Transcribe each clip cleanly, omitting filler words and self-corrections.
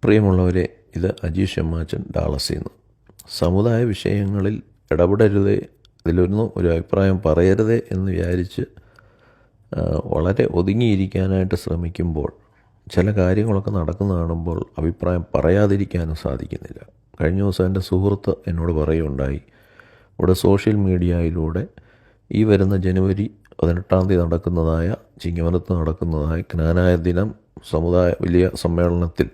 പ്രിയമുള്ളവരെ, ഇത് അജീഷ് എമ്മാച്ചൻ ഡാളസിൽ നിന്ന്. സമുദായ വിഷയങ്ങളിൽ ഇടപെടരുതേ, ഇതിലൊന്നും ഒരു അഭിപ്രായം പറയരുതേ എന്ന് വിചാരിച്ച് വളരെ ഒതുങ്ങിയിരിക്കാനായിട്ട് ശ്രമിക്കുമ്പോൾ ചില കാര്യങ്ങളൊക്കെ നടക്കുന്ന കാണുമ്പോൾ അഭിപ്രായം പറയാതിരിക്കാനും സാധിക്കുന്നില്ല. കഴിഞ്ഞ ദിവസം എൻ്റെ സുഹൃത്ത് എന്നോട് പറയുകയുണ്ടായി, ഇവിടെ സോഷ്യൽ മീഡിയയിലൂടെ ഈ വരുന്ന ജനുവരി 18 നടക്കുന്നതായ ചിങ്ങവനത്ത് നടക്കുന്നതായ ജ്ഞാനായ ദിനം സമുദായ വലിയ സമ്മേളനത്തിൽ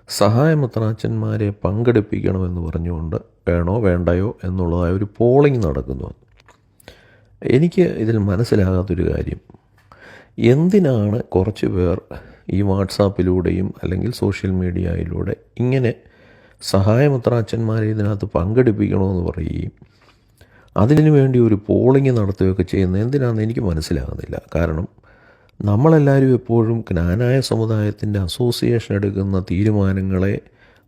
സഹായമെത്രാച്ചന്മാരെ പങ്കെടുപ്പിക്കണമെന്ന് പറഞ്ഞുകൊണ്ട് വേണോ വേണ്ടയോ എന്നുള്ളതായ ഒരു പോളിംഗ് നടക്കുന്നു. എനിക്ക് ഇതിൽ മനസ്സിലാകാത്തൊരു കാര്യം, എന്തിനാണ് കുറച്ച് പേർ ഈ വാട്സാപ്പിലൂടെയും അല്ലെങ്കിൽ സോഷ്യൽ മീഡിയയിലൂടെ ഇങ്ങനെ സഹായമെത്രാച്ചന്മാരെ ഇതിനകത്ത് പങ്കെടുപ്പിക്കണമെന്ന് പറയുകയും അതിനു വേണ്ടി ഒരു പോളിംഗ് നടത്തുകയൊക്കെ ചെയ്യുന്നത് എന്തിനാണെന്ന് എനിക്ക് മനസ്സിലാകുന്നില്ല. കാരണം നമ്മളെല്ലാവരും എപ്പോഴും ജ്ഞാനായ സമുദായത്തിൻ്റെ അസോസിയേഷൻ എടുക്കുന്ന തീരുമാനങ്ങളെ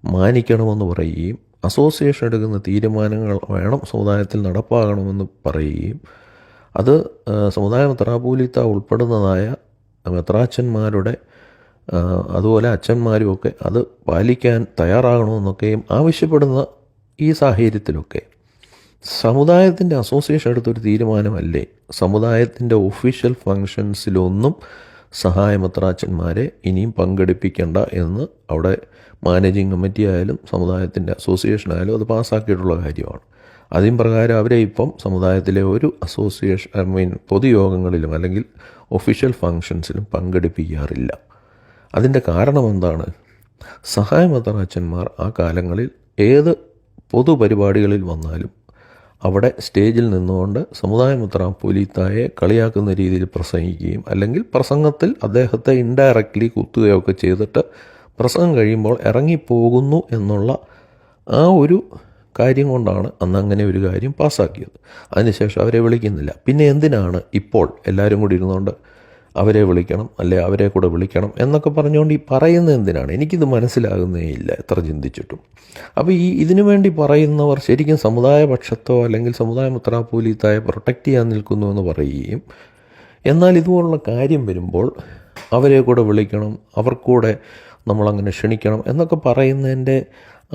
മാനിക്കണമെന്ന് പറയുകയും അസോസിയേഷൻ എടുക്കുന്ന തീരുമാനങ്ങൾ വേണം സമുദായത്തിൽ നടപ്പാകണമെന്ന് പറയുകയും അത് സമുദായ മെത്രാപ്പോലീത്ത ഉൾപ്പെടുന്നതായ മെത്രാച്ചന്മാരുടെ അതുപോലെ അച്ഛന്മാരുമൊക്കെ അത് പാലിക്കാൻ തയ്യാറാകണമെന്നൊക്കെയും ആവശ്യപ്പെടുന്ന ഈ സാഹചര്യത്തിലൊക്കെ സമുദായത്തിൻ്റെ അസോസിയേഷൻ എടുത്തൊരു തീരുമാനമല്ലേ സമുദായത്തിൻ്റെ ഒഫീഷ്യൽ ഫങ്ഷൻസിലൊന്നും സഹായമെത്രാച്ചന്മാരെ ഇനിയും പങ്കെടുപ്പിക്കേണ്ട എന്ന് അവിടെ മാനേജിങ് കമ്മിറ്റി ആയാലും സമുദായത്തിൻ്റെ അസോസിയേഷൻ ആയാലും അത് പാസ്സാക്കിയിട്ടുള്ള കാര്യമാണ്. അതിൻ പ്രകാരം അവരെ ഇപ്പം സമുദായത്തിലെ ഒരു അസോസിയേഷൻ പൊതുയോഗങ്ങളിലും അല്ലെങ്കിൽ ഒഫീഷ്യൽ ഫങ്ഷൻസിലും പങ്കെടുപ്പിക്കാറില്ല. അതിൻ്റെ കാരണം എന്താണ്? സഹായമെത്രാച്ചന്മാർ ആ കാലങ്ങളിൽ ഏത് പൊതുപരിപാടികളിൽ വന്നാലും അവിടെ സ്റ്റേജിൽ നിന്നുകൊണ്ട് സമുദായ മെത്രാപ്പോലീത്തായെ കളിയാക്കുന്ന രീതിയിൽ പ്രസംഗിക്കുകയും അല്ലെങ്കിൽ പ്രസംഗത്തിൽ അദ്ദേഹത്തെ ഇൻഡയറക്റ്റ്ലി കുത്തുകയൊക്കെ ചെയ്തിട്ട് പ്രസംഗം കഴിയുമ്പോൾ ഇറങ്ങിപ്പോകുന്നു എന്നുള്ള ആ ഒരു കാര്യം കൊണ്ടാണ് അന്ന് അങ്ങനെ ഒരു കാര്യം പാസ്സാക്കിയത്. അതിനുശേഷം അവരെ വിളിക്കുന്നില്ല. പിന്നെ എന്തിനാണ് ഇപ്പോൾ എല്ലാവരും കൂടി ഇരുന്നുകൊണ്ട് അവരെ വിളിക്കണം അല്ലെ അവരെ കൂടെ വിളിക്കണം എന്നൊക്കെ പറഞ്ഞുകൊണ്ട് ഈ പറയുന്നത് എന്തിനാണ്? എനിക്കിത് മനസ്സിലാകുന്നേ ഇല്ല എത്ര ചിന്തിച്ചിട്ടും. അപ്പോൾ ഇതിനു വേണ്ടി പറയുന്നവർ ശരിക്കും സമുദായ പക്ഷത്തോ അല്ലെങ്കിൽ സമുദായ മെത്രാപ്പോലീത്തായെ പ്രൊട്ടക്റ്റ് ചെയ്യാൻ നിൽക്കുന്നു എന്ന് പറയുകയും എന്നാൽ ഇതുപോലുള്ള കാര്യം വരുമ്പോൾ അവരെ കൂടെ വിളിക്കണം, അവർക്കൂടെ നമ്മളങ്ങനെ ക്ഷണിക്കണം എന്നൊക്കെ പറയുന്നതിൻ്റെ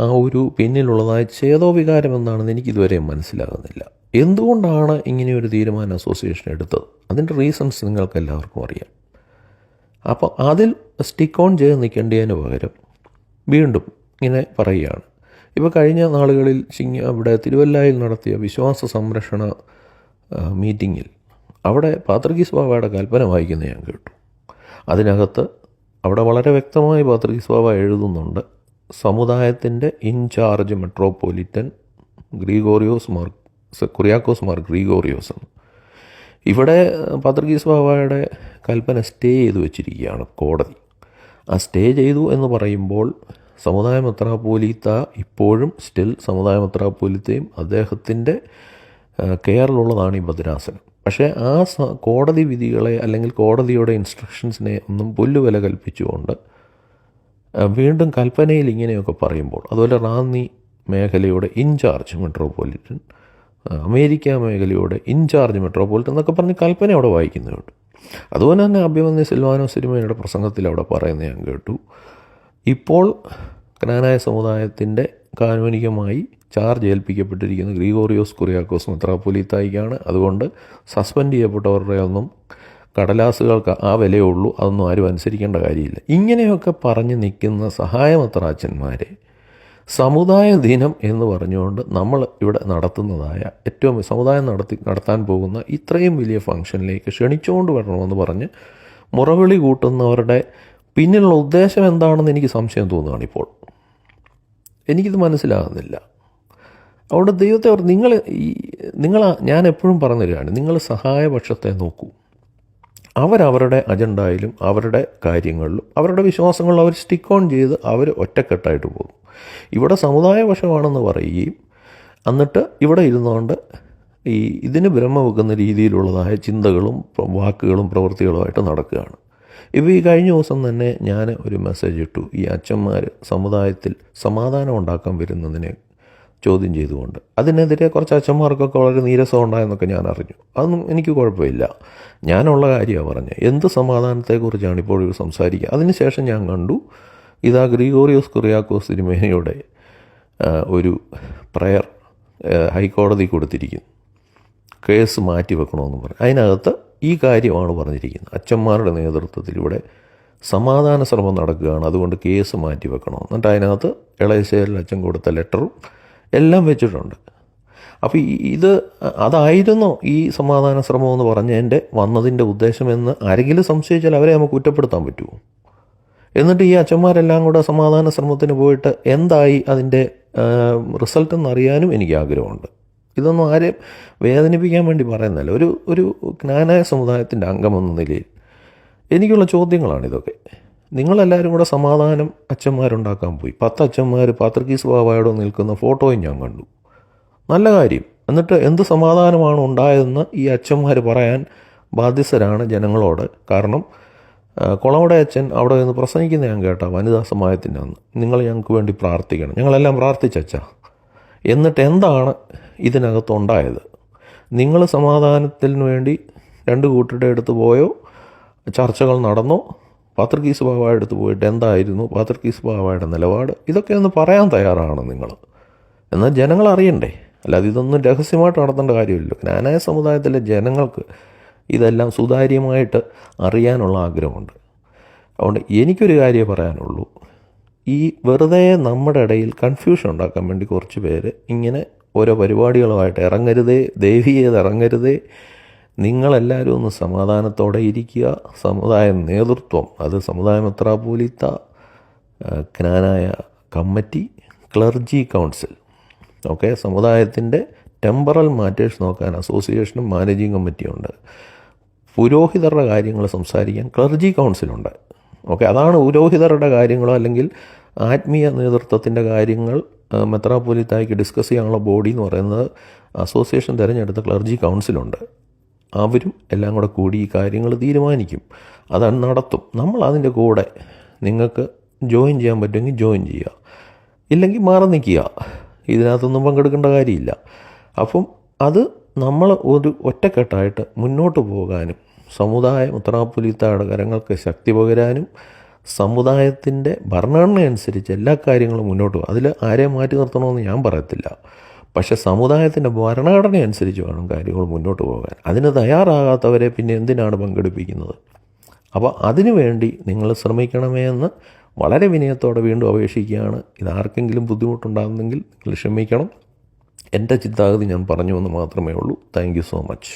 ആ ഒരു പിന്നിലുള്ളതായ ചേതോവികാരം എന്താണെന്ന് എനിക്കിതുവരെ മനസ്സിലാകുന്നില്ല. എന്തുകൊണ്ടാണ് ഇങ്ങനെയൊരു തീരുമാനം അസോസിയേഷൻ എടുത്തത്? അതിൻ്റെ റീസൺസ് നിങ്ങൾക്ക് എല്ലാവർക്കും അറിയാം. അപ്പോൾ അതിൽ സ്റ്റിക്ക് ഓൺ ചെയ്ത് നിൽക്കേണ്ടതിന് പകരം വീണ്ടും ഇങ്ങനെ പറയുകയാണ്. ഇപ്പോൾ കഴിഞ്ഞ നാളുകളിൽ ഇവിടെ തിരുവല്ലയിൽ നടത്തിയ വിശ്വാസ സംരക്ഷണ മീറ്റിങ്ങിൽ അവിടെ പാത്രികീസ് ബാവയുടെ കൽപ്പന വായിക്കുന്നത് ഞാൻ കേട്ടു. അതിനകത്ത് അവിടെ വളരെ വ്യക്തമായി പാത്രികീസ് ബാവ എഴുതുന്നുണ്ട്, സമുദായത്തിൻ്റെ ഇൻചാർജ് മെട്രോപൊളിറ്റൻ കുര്യാക്കോസ് മാർ ഗ്രിഗോറിയോസ് എന്ന്. ഇവിടെ പാത്രികീസ് ബാവയുടെ കൽപ്പന സ്റ്റേ ചെയ്തു വെച്ചിരിക്കുകയാണ് കോടതി. ആ സ്റ്റേ ചെയ്തു എന്ന് പറയുമ്പോൾ സമുദായ മെത്രാപ്പോലീത്ത ഇപ്പോഴും സ്റ്റിൽ സമുദായ മെത്രാപ്പോലീത്തയും അദ്ദേഹത്തിൻ്റെ കെയറിലുള്ളതാണ് ഈ ഭദ്രാസനം. പക്ഷേ ആ കോടതി വിധികളെ അല്ലെങ്കിൽ കോടതിയുടെ ഇൻസ്ട്രക്ഷൻസിനെ ഒന്നും പുല്ലുവില കൽപ്പിച്ചുകൊണ്ട് വീണ്ടും കൽപ്പനയിൽ ഇങ്ങനെയൊക്കെ പറയുമ്പോൾ, അതുപോലെ റാന്നി മേഖലയുടെ ഇൻചാർജ് മെട്രോപൊളിറ്റൻ, അമേരിക്ക മേഖലയുടെ ഇൻചാർജ് മെട്രോപൊളിറ്റൻ എന്നൊക്കെ പറഞ്ഞ് കൽപ്പന അവിടെ വായിക്കുന്നുണ്ട്. അതുപോലെ തന്നെ അഭിമന്യ സിൽവാനോ സിരിമയുടെ പ്രസംഗത്തിൽ അവിടെ പറയുന്നത് ഞാൻ കേട്ടു, ഇപ്പോൾ ജ്ഞാനായ സമുദായത്തിൻ്റെ കാനൂനികമായി ചാർജ് ഏൽപ്പിക്കപ്പെട്ടിരിക്കുന്ന ഗ്രിഗോറിയോസ് കുര്യാക്കോസ് മെത്രാപ്പൊലീത്തായിക്കാണ്. അതുകൊണ്ട് സസ്പെൻഡ് ചെയ്യപ്പെട്ടവരുടെ ഒന്നും കടലാസുകൾക്ക് ആ വിലയേ ഉള്ളൂ, അതൊന്നും ആരും അനുസരിക്കേണ്ട കാര്യമില്ല. ഇങ്ങനെയൊക്കെ പറഞ്ഞ് നിൽക്കുന്ന സഹായമെത്രാച്ചന്മാരെ സമുദായ ദിനം എന്ന് പറഞ്ഞുകൊണ്ട് നമ്മൾ ഇവിടെ നടത്തുന്നതായ ഏറ്റവും സമുദായം നടത്താൻ പോകുന്ന ഇത്രയും വലിയ ഫംഗ്ഷനിലേക്ക് ക്ഷണിച്ചുകൊണ്ട് വരണമെന്ന് പറഞ്ഞ് മുറവിളി കൂട്ടുന്നവരുടെ പിന്നിലുള്ള ഉദ്ദേശം എന്താണെന്ന് എനിക്ക് സംശയം തോന്നുകയാണ് ഇപ്പോൾ. എനിക്കിത് മനസ്സിലാകുന്നില്ല. അവിടെ ദൈവത്തെ നിങ്ങൾ ഞാൻ എപ്പോഴും പറഞ്ഞുതരികയാണ്, നിങ്ങൾ സഹായപക്ഷത്തെ നോക്കൂ. അവരവരുടെ അജണ്ടയിലും അവരുടെ കാര്യങ്ങളിലും അവരുടെ വിശ്വാസങ്ങളിലും അവർ സ്റ്റിക്ക് ഓൺ ചെയ്ത് അവർ ഒറ്റക്കെട്ടായിട്ട് പോകും. ഇവിടെ സമുദായപക്ഷമാണെന്ന് പറയുകയും എന്നിട്ട് ഇവിടെ ഇരുന്നുകൊണ്ട് ഇതിന് ബ്രഹ്മ വെക്കുന്ന രീതിയിലുള്ളതായ ചിന്തകളും വാക്കുകളും പ്രവൃത്തികളുമായിട്ട് നടക്കുകയാണ്. ഇപ്പോൾ ഈ കഴിഞ്ഞ ദിവസം തന്നെ ഞാൻ ഒരു മെസ്സേജ് ഇട്ടു, ഈ അച്ഛന്മാർ സമുദായത്തിൽ സമാധാനം ഉണ്ടാക്കാൻ വരുന്നതിനെ ചോദ്യം ചെയ്തുകൊണ്ട്. അതിനെതിരെ കുറച്ച് അച്ഛന്മാർക്കൊക്കെ വളരെ നീരസം ഉണ്ടായെന്നൊക്കെ ഞാൻ അറിഞ്ഞു. അതൊന്നും എനിക്ക് കുഴപ്പമില്ല, ഞാനുള്ള കാര്യമാണ് പറഞ്ഞത്. എന്ത് സമാധാനത്തെക്കുറിച്ചാണ് ഇപ്പോൾ സംസാരിക്കുക. അതിനുശേഷം ഞാൻ കണ്ടു ഇതാ ഗ്രിഗോറിയോസ് കുറിയാക്കോസ് തിരുമേനിയുടെ ഒരു പ്രയർ ഹൈക്കോടതി കൊടുത്തിരിക്കുന്നു. കേസ് മാറ്റി വെക്കണമെന്ന് പറഞ്ഞു. അതിനകത്ത് ഈ കാര്യമാണ് പറഞ്ഞിരിക്കുന്നത്. അച്ഛന്മാരുടെ നേതൃത്വത്തിൽ ഇവിടെ സമാധാന ശ്രമം നടക്കുകയാണ്, അതുകൊണ്ട് കേസ് മാറ്റി വെക്കണം. എന്നിട്ട് അതിനകത്ത് ഇളയശ്ശേരിൽ അച്ഛൻ കൊടുത്ത ലെറ്ററും എല്ലാം വെച്ചിട്ടുണ്ട്. അപ്പോൾ അതായിരുന്നോ ഈ സമാധാന ശ്രമം എന്ന് പറഞ്ഞതിൻ്റെ വന്നതിൻ്റെ ഉദ്ദേശമെന്ന് ആരെങ്കിലും സംശയിച്ചാൽ അവരെ നമുക്ക് കുറ്റപ്പെടുത്താൻ പറ്റുമോ? എന്നിട്ട് ഈ അച്ഛന്മാരെല്ലാം കൂടെ സമാധാന ശ്രമത്തിന് പോയിട്ട് എന്തായി അതിൻ്റെ റിസൾട്ട് എന്നറിയാനും എനിക്ക് ആഗ്രഹമുണ്ട്. ഇതൊന്നും ആരെയും വേദനിപ്പിക്കാൻ വേണ്ടി പറയുന്നതല്ല. ഒരു ജ്ഞാനായ സമുദായത്തിൻ്റെ അംഗമെന്ന നിലയിൽ എനിക്കുള്ള ചോദ്യങ്ങളാണിതൊക്കെ. നിങ്ങളെല്ലാവരും കൂടെ സമാധാനം അച്ഛന്മാരുണ്ടാക്കാൻ പോയി. 10 അച്ഛന്മാർ പാത്രിക്കീസ് ബാവയോട് നിൽക്കുന്ന ഫോട്ടോയും ഞാൻ കണ്ടു. നല്ല കാര്യം. എന്നിട്ട് എന്ത് സമാധാനമാണ് ഉണ്ടായതെന്ന് ഈ അച്ഛന്മാർ പറയാൻ ബാധ്യസ്ഥരാണ് ജനങ്ങളോട്. കാരണം കൊളവടെ അച്ഛൻ അവിടെ നിന്ന് പ്രസംഗിക്കുന്ന ഞാൻ കേട്ട വനിതാ സമാജത്തിൻ്റെ അന്ന്, നിങ്ങൾ ഞങ്ങൾക്ക് വേണ്ടി പ്രാർത്ഥിക്കണം. ഞങ്ങളെല്ലാം പ്രാർത്ഥിച്ചച്ചാ. എന്നിട്ട് എന്താണ് ഇതിനകത്തുണ്ടായത്? നിങ്ങൾ സമാധാനത്തിന് വേണ്ടി 2 കൂട്ടരുടെ അടുത്ത് പോയോ, ചർച്ചകൾ നടന്നോ? പാത്രിക്കീസ് ബാവയുടെ അടുത്ത് പോയിട്ട് എന്തായിരുന്നു പാത്രിക്കീസ് ബാവയുടെ നിലപാട്? ഇതൊക്കെ ഒന്ന് പറയാൻ തയ്യാറാണ് നിങ്ങൾ. എന്നാൽ ജനങ്ങൾ അറിയണ്ടേ? അല്ലാതെ ഇതൊന്നും രഹസ്യമായിട്ട് നടത്തേണ്ട കാര്യമില്ല. ജ്ഞാനായ സമുദായത്തിലെ ജനങ്ങൾക്ക് ഇതെല്ലാം സുതാര്യമായിട്ട് അറിയാനുള്ള ആഗ്രഹമുണ്ട്. അതുകൊണ്ട് എനിക്കൊരു കാര്യമേ പറയാനുള്ളൂ. ഈ വെറുതെ നമ്മുടെ ഇടയിൽ കൺഫ്യൂഷൻ ഉണ്ടാക്കാൻ വേണ്ടി കുറച്ച് പേര് ഇങ്ങനെ ഓരോ പരിപാടികളുമായിട്ട് ഇറങ്ങരുതേ, ദേവിയേത് ഇറങ്ങരുതേ. നിങ്ങളെല്ലാവരും ഒന്ന് സമാധാനത്തോടെ ഇരിക്കുക. സമുദായ നേതൃത്വം, അത് സമുദായ മെത്രാപ്പോലീത്ത, ജ്ഞാനായ കമ്മിറ്റി, ക്ലർജി കൗൺസിൽ, ഓക്കെ, സമുദായത്തിൻ്റെ ടെമ്പറൽ മാറ്റേഴ്സ് നോക്കാൻ അസോസിയേഷനും മാനേജിങ് കമ്മിറ്റിയുണ്ട്. പുരോഹിതരുടെ കാര്യങ്ങൾ സംസാരിക്കാൻ ക്ലർജി കൗൺസിലുണ്ട്. ഓക്കെ, അതാണ് പുരോഹിതരുടെ കാര്യങ്ങളോ അല്ലെങ്കിൽ ആത്മീയ നേതൃത്വത്തിൻ്റെ കാര്യങ്ങൾ മെത്രാപ്പോലീത്തായ്ക്ക് ഡിസ്കസ് ചെയ്യാനുള്ള ബോഡി എന്ന് പറയുന്നത് അസോസിയേഷൻ തിരഞ്ഞെടുത്ത ക്ലർജി കൗൺസിലുണ്ട്. അവരും എല്ലാം കൂടി ഈ കാര്യങ്ങൾ തീരുമാനിക്കും, അതാണ് നടത്തും. നമ്മൾ അതിൻ്റെ കൂടെ നിങ്ങൾക്ക് ജോയിൻ ചെയ്യാൻ പറ്റുമെങ്കിൽ ജോയിൻ ചെയ്യുക, ഇല്ലെങ്കിൽ മാറി നിൽക്കുക. ഇതിനകത്തൊന്നും പങ്കെടുക്കേണ്ട കാര്യമില്ല. അപ്പം അത് നമ്മൾ ഒരു ഒറ്റക്കെട്ടായിട്ട് മുന്നോട്ട് പോകാനും സമുദായ മെത്രാപ്പോലീത്തയുടെ കരങ്ങൾക്ക് ശക്തി പകരാനും സമുദായത്തിൻ്റെ ഭരണഘടന അനുസരിച്ച് എല്ലാ കാര്യങ്ങളും മുന്നോട്ട് പോകും. അതിൽ ആരെയും മാറ്റി നിർത്തണമെന്ന് ഞാൻ പറയത്തില്ല. പക്ഷേ സമുദായത്തിൻ്റെ ഭരണഘടന അനുസരിച്ച് വേണം കാര്യങ്ങൾ മുന്നോട്ട് പോകാൻ. അതിന് തയ്യാറാകാത്തവരെ പിന്നെ എന്തിനാണ് പങ്കെടുപ്പിക്കുന്നത്? അപ്പോൾ അതിനു വേണ്ടി നിങ്ങൾ ശ്രമിക്കണമേ എന്ന് വളരെ വിനയത്തോടെ വീണ്ടും അപേക്ഷിക്കുകയാണ്. ഇതാർക്കെങ്കിലും ബുദ്ധിമുട്ടുണ്ടാകുന്നെങ്കിൽ നിങ്ങൾ ക്ഷമിക്കണം. എൻ്റെ ചിന്താഗതി ഞാൻ പറഞ്ഞു എന്ന് മാത്രമേ ഉള്ളൂ. Thank you so much.